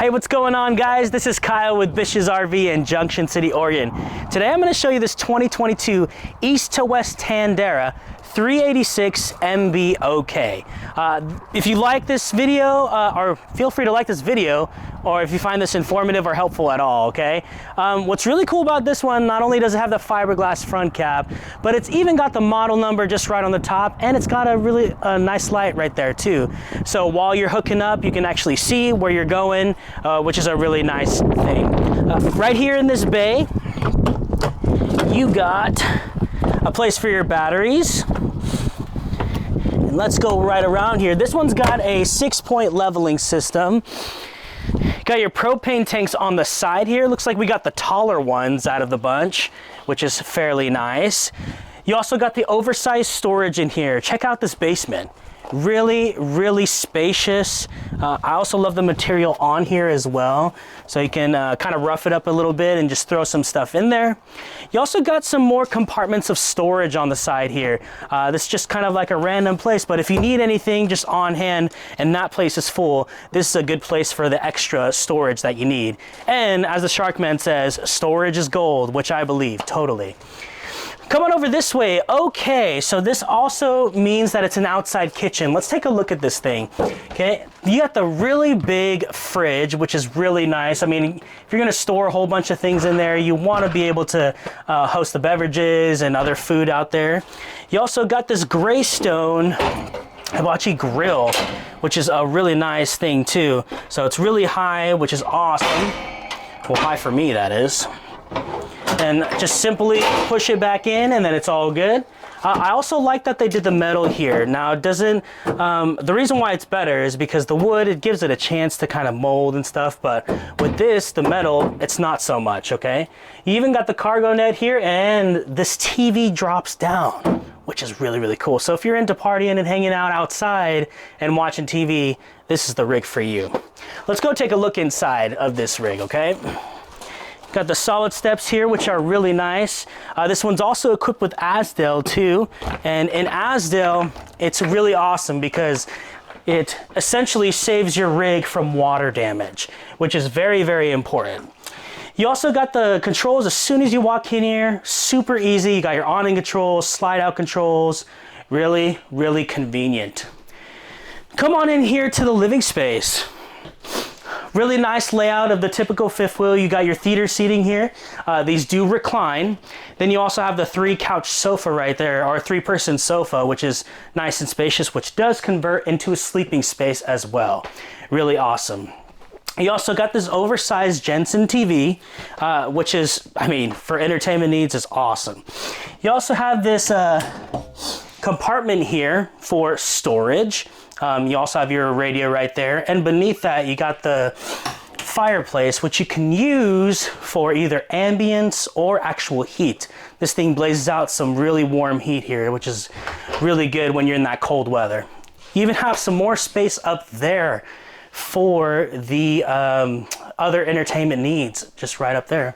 Hey, what's going on, guys? This is Kyle with Bish's RV in Junction City, Oregon. Today I'm going to show you this 2022 East to West Tandara 386 MBOK. If you like this video, or feel free to like this video, or if you find this informative or helpful at all, okay? What's really cool about this one, not only does it have the fiberglass front cap, but it's even got the model number just right on the top, and it's got a really nice light right there too. So while you're hooking up, you can actually see where you're going, which is a really nice thing. Right here in this bay, you got a place for your batteries. And let's go right around here. This one's got a 6-point leveling system. Got your propane tanks on the side here. Looks like we got the taller ones out of the bunch, which is fairly nice. You also got the oversized storage in here. Check out this basement. Really spacious. I also love the material on here as well, so you can kind of rough it up a little bit and just throw some stuff in there. You also got some more compartments of storage on the side here. This is just kind of like a random place, but if you need anything just on hand and that place is full, this is a good place for the extra storage that you need. And as the Sharkman says, storage is gold, which I believe totally. Come on over this way. Okay, so this also means that it's an outside kitchen. Let's take a look at this thing. Okay, you got the really big fridge, which is really nice. I mean, if you're gonna store a whole bunch of things in there, you wanna be able to host the beverages and other food out there. You also got this gray stone hibachi grill, which is a really nice thing too. So it's really high, which is awesome. Well, high for me, that is. And just simply push it back in and then it's all good. I also like that they did the metal here. Now it doesn't, the reason why it's better is because the wood, it gives it a chance to kind of mold and stuff, but with this, the metal, it's not so much, okay? You even got the cargo net here, and this TV drops down, which is really cool. So if you're into partying and hanging out outside and watching TV, this is the rig for you. Let's go take a look inside of this rig, okay? Got the solid steps here, which are really nice. This one's also equipped with Azdel too. And in Azdel, it's really awesome because it essentially saves your rig from water damage, which is very important. You also got the controls as soon as you walk in here, super easy. You got your awning controls, slide out controls, really convenient. Come on in here to the living space. Really nice layout of the typical fifth wheel. You got your theater seating here. These do recline. Then you also have the 3-couch sofa right there, or 3-person sofa, which is nice and spacious, which does convert into a sleeping space as well. Really awesome. You also got this oversized Jensen TV, which is, I mean, for entertainment needs is awesome. You also have this compartment here for storage. You also have your radio right there, and beneath that you got the fireplace, which you can use for either ambience or actual heat. This thing blazes out some really warm heat here, which is really good when you're in that cold weather. You even have some more space up there for the other entertainment needs, just right up there.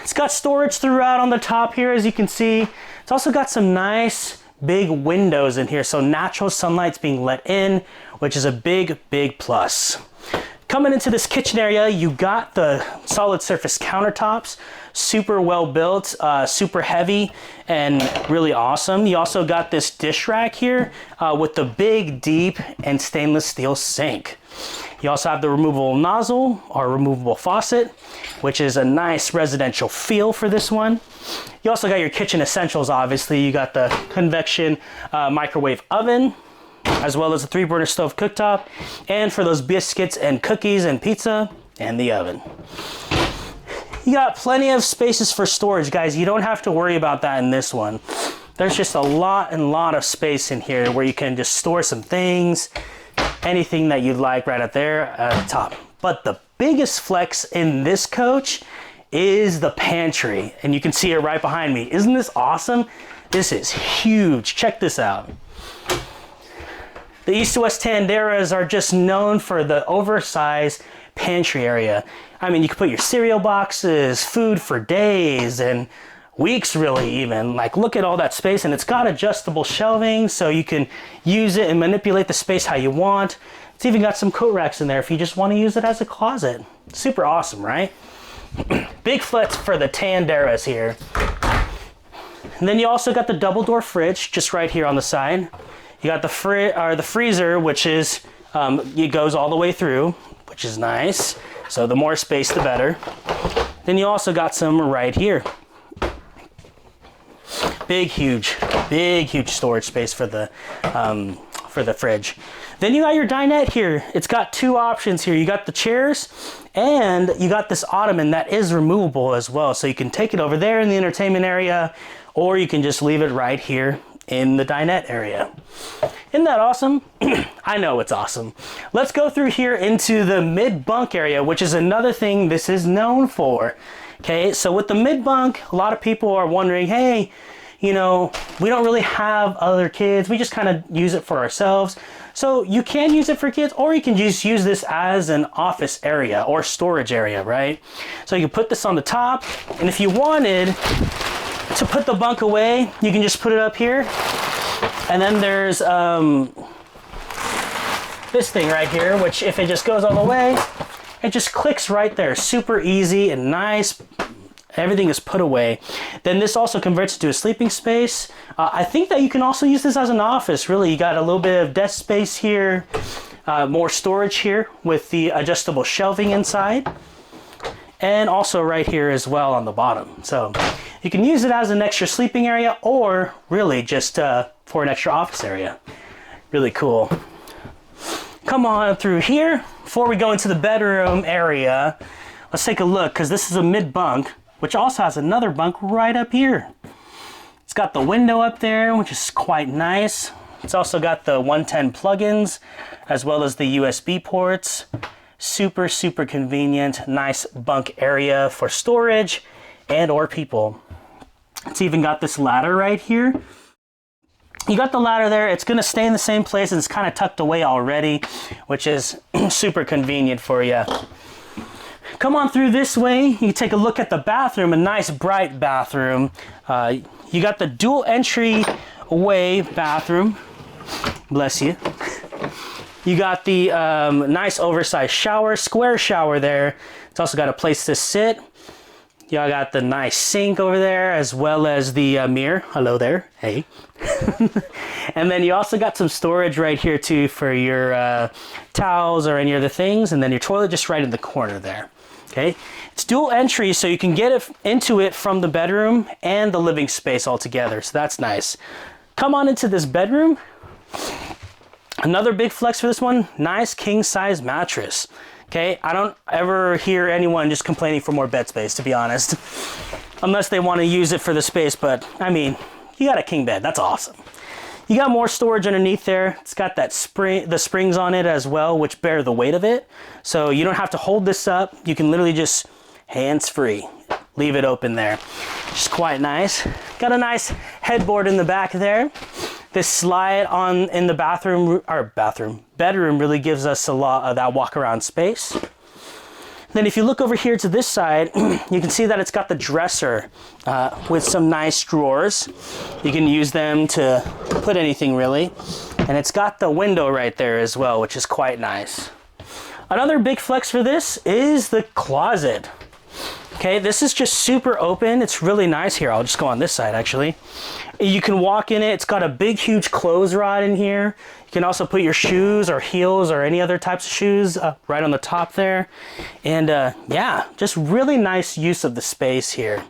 It's got storage throughout on the top here, as you can see. It's also got some nice big windows in here, so natural sunlight's being let in, which is a big plus. Coming into this kitchen area, you got the solid surface countertops, super well built, super heavy, and really awesome. You also got this dish rack here with the big, deep, and stainless steel sink. You also have the removable nozzle or removable faucet, which is a nice residential feel for this one. You also got your kitchen essentials, obviously. You got the convection microwave oven, as well as a 3-burner stove cooktop, and for those biscuits and cookies and pizza, and the oven. You got plenty of spaces for storage, guys. You don't have to worry about that in this one. There's just a lot of space in here where you can just store some things, anything that you'd like right up there at the top. But the biggest flex in this coach is the pantry, and you can see it right behind me. Isn't this awesome? This is huge. Check this out. The East to West Tandaras are just known for the oversized pantry area. I mean, you can put your cereal boxes, food for days, and weeks really even. Like look at all that space, and it's got adjustable shelving so you can use it and manipulate the space how you want. It's even got some coat racks in there if you just want to use it as a closet. Super awesome, right? Big flex for the Tandaras here. And then you also got the double door fridge just right here on the side. You got the freezer, which is it goes all the way through, which is nice. So the more space, the better. Then you also got some right here. Big, huge storage space for the fridge. Then you got your dinette here. It's got two options here. You got the chairs, and you got this ottoman that is removable as well. So you can take it over there in the entertainment area, or you can just leave it right here in the dinette area. Isn't that awesome? I know it's awesome. Let's go through here into the mid bunk area, which is another thing this is known for. Okay, so with the mid bunk, a lot of people are wondering, hey, you know, we don't really have other kids. We just kind of use it for ourselves. So you can use it for kids, or you can just use this as an office area or storage area, right? So you can put this on the top, and if you wanted to put the bunk away, you can just put it up here. And then there's this thing right here, which if it just goes all the way, it just clicks right there. Super easy and nice. Everything is put away. Then this also converts to a sleeping space. I think that you can also use this as an office, really. You got a little bit of desk space here, more storage here with the adjustable shelving inside, and also right here as well on the bottom. So you can use it as an extra sleeping area, or really just for an extra office area. Really cool. Come on through here. Before we go into the bedroom area, let's take a look, because this is a mid bunk, which also has another bunk right up here. It's got the window up there, which is quite nice. It's also got the 110 plugins, as well as the USB ports. Super, super convenient, nice bunk area for storage and or people. It's even got this ladder right here. You got the ladder there. It's gonna stay in the same place, and it's kind of tucked away already, which is super convenient for you. Come on through this way. You can take a look at the bathroom, a nice bright bathroom. You got the dual entry way bathroom. Bless you. You got the nice oversized shower, square shower there. It's also got a place to sit. You got the nice sink over there, as well as the mirror. Hello there. Hey. And then you also got some storage right here too for your towels or any other things. And then your toilet just right in the corner there. Okay, it's dual entry, so you can get it into it from the bedroom and the living space all together. So that's nice. Come on into this bedroom. Another big flex for this one, nice king size mattress. Okay, I don't ever hear anyone just complaining for more bed space, to be honest, unless they want to use it for the space. But I mean, you got a king bed. That's awesome. You got more storage underneath there. It's got that the springs on it as well, which bear the weight of it. So you don't have to hold this up. You can literally just hands-free leave it open there. Just quite nice. Got a nice headboard in the back there. This slide on in the bedroom really gives us a lot of that walk around space. Then if you look over here to this side, you can see that it's got the dresser with some nice drawers. You can use them to put anything really. And it's got the window right there as well, which is quite nice. Another big flex for this is the closet. Okay, this is just super open. It's really nice here. I'll just go on this side actually. You can walk in it. It's got a big, huge clothes rod in here. You can also put your shoes or heels or any other types of shoes right on the top there. And yeah, just really nice use of the space here.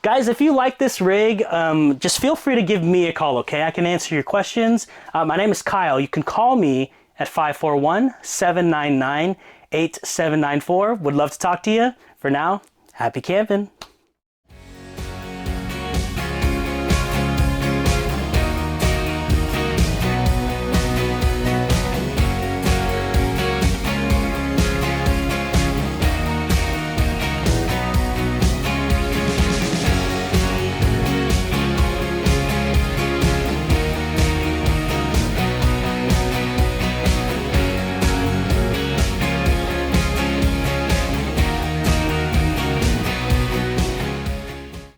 Guys, if you like this rig, just feel free to give me a call, okay? I can answer your questions. My name is Kyle. You can call me at 541-799-8794. Would love to talk to you. For now, happy camping.